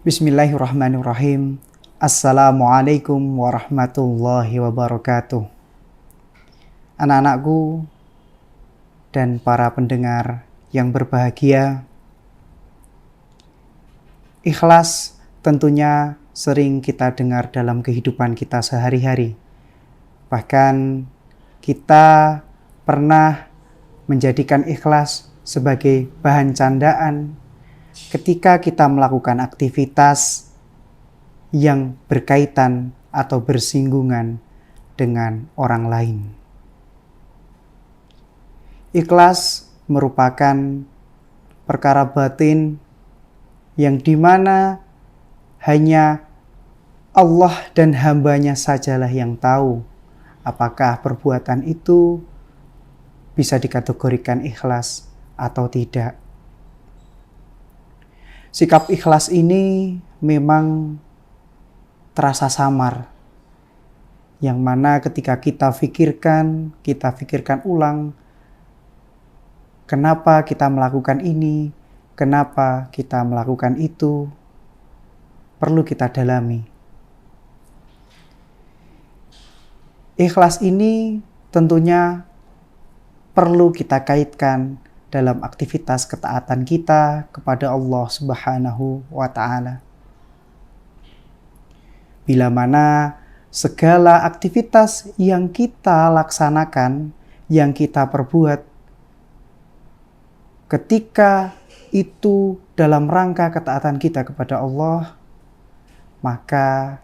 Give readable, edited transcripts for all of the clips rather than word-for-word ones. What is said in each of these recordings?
Bismillahirrahmanirrahim. Assalamualaikum warahmatullahi wabarakatuh. Anak-anakku dan para pendengar yang berbahagia, ikhlas tentunya sering kita dengar dalam kehidupan kita sehari-hari. Bahkan kita pernah menjadikan ikhlas sebagai bahan candaan ketika kita melakukan aktivitas yang berkaitan atau bersinggungan dengan orang lain. Ikhlas merupakan perkara batin yang dimana hanya Allah dan hambanya sajalah yang tahu apakah perbuatan itu bisa dikategorikan ikhlas atau tidak. Sikap ikhlas ini memang terasa samar, yang mana ketika kita pikirkan ulang, kenapa kita melakukan ini, kenapa kita melakukan itu, perlu kita dalami. Ikhlas ini tentunya perlu kita kaitkan dalam aktivitas ketaatan kita kepada Allah Subhanahu wa Ta'ala. Bila mana segala aktivitas yang kita laksanakan, yang kita perbuat, ketika itu dalam rangka ketaatan kita kepada Allah, maka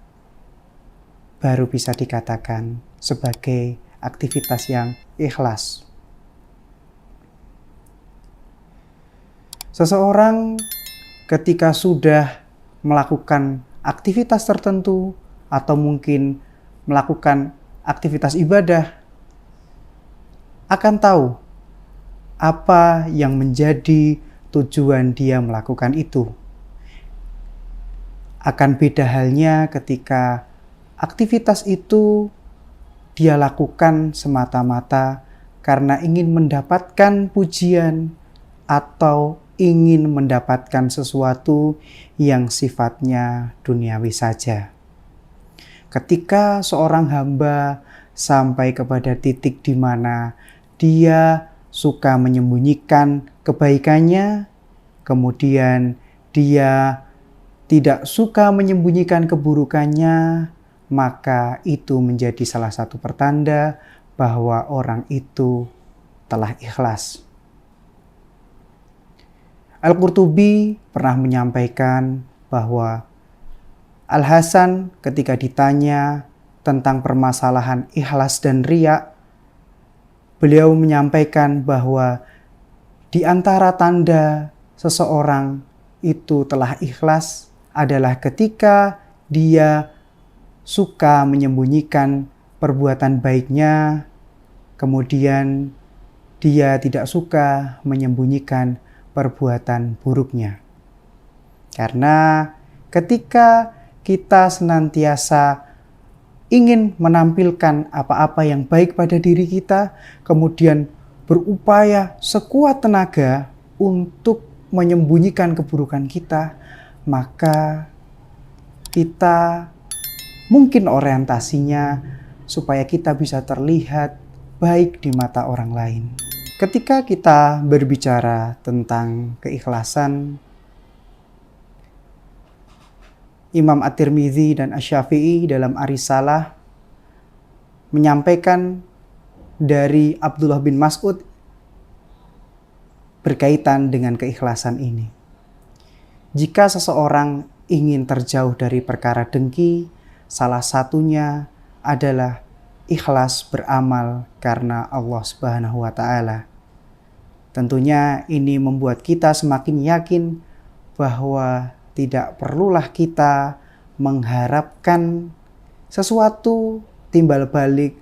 baru bisa dikatakan sebagai aktivitas yang ikhlas. Seseorang ketika sudah melakukan aktivitas tertentu atau mungkin melakukan aktivitas ibadah, akan tahu apa yang menjadi tujuan dia melakukan itu. Akan beda halnya ketika aktivitas itu dia lakukan semata-mata karena ingin mendapatkan pujian atau ingin mendapatkan sesuatu yang sifatnya duniawi saja. Ketika seorang hamba sampai kepada titik di mana dia suka menyembunyikan kebaikannya, kemudian dia tidak suka menyembunyikan keburukannya, maka itu menjadi salah satu pertanda bahwa orang itu telah ikhlas. Al-Qurtubi pernah menyampaikan bahwa Al-Hasan ketika ditanya tentang permasalahan ikhlas dan riya, beliau menyampaikan bahwa di antara tanda seseorang itu telah ikhlas adalah ketika dia suka menyembunyikan perbuatan baiknya, kemudian dia tidak suka menyembunyikan perbuatan buruknya. Karena ketika kita senantiasa ingin menampilkan apa-apa yang baik pada diri kita, kemudian berupaya sekuat tenaga untuk menyembunyikan keburukan kita, maka kita mungkin orientasinya supaya kita bisa terlihat baik di mata orang lain. Ketika kita berbicara tentang keikhlasan, Imam At-Tirmidzi dan Asy-Syafi'i dalam Ar-Risalah menyampaikan dari Abdullah bin Mas'ud berkaitan dengan keikhlasan ini. Jika seseorang ingin terjauh dari perkara dengki, salah satunya adalah ikhlas beramal karena Allah Subhanahu wa Ta'ala. Tentunya ini membuat kita semakin yakin bahwa tidak perlulah kita mengharapkan sesuatu timbal balik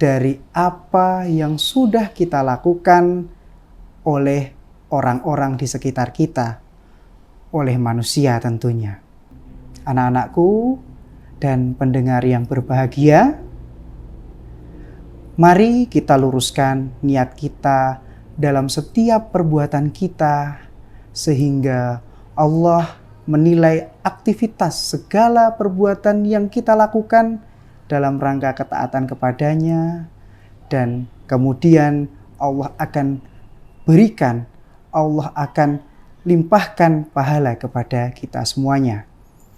dari apa yang sudah kita lakukan oleh orang-orang di sekitar kita, oleh manusia tentunya. Anak-anakku dan pendengar yang berbahagia, mari kita luruskan niat kita dalam setiap perbuatan kita, sehingga Allah menilai aktivitas segala perbuatan yang kita lakukan dalam rangka ketaatan kepadanya, dan kemudian Allah akan berikan, Allah akan limpahkan pahala kepada kita semuanya.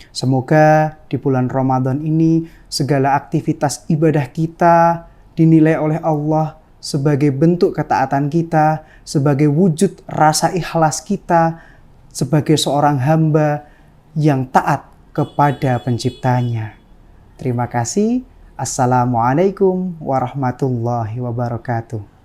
Semoga di bulan Ramadan ini segala aktivitas ibadah kita dinilai oleh Allah sebagai bentuk ketaatan kita, sebagai wujud rasa ikhlas kita, sebagai seorang hamba yang taat kepada penciptanya. Terima kasih. Assalamualaikum warahmatullahi wabarakatuh.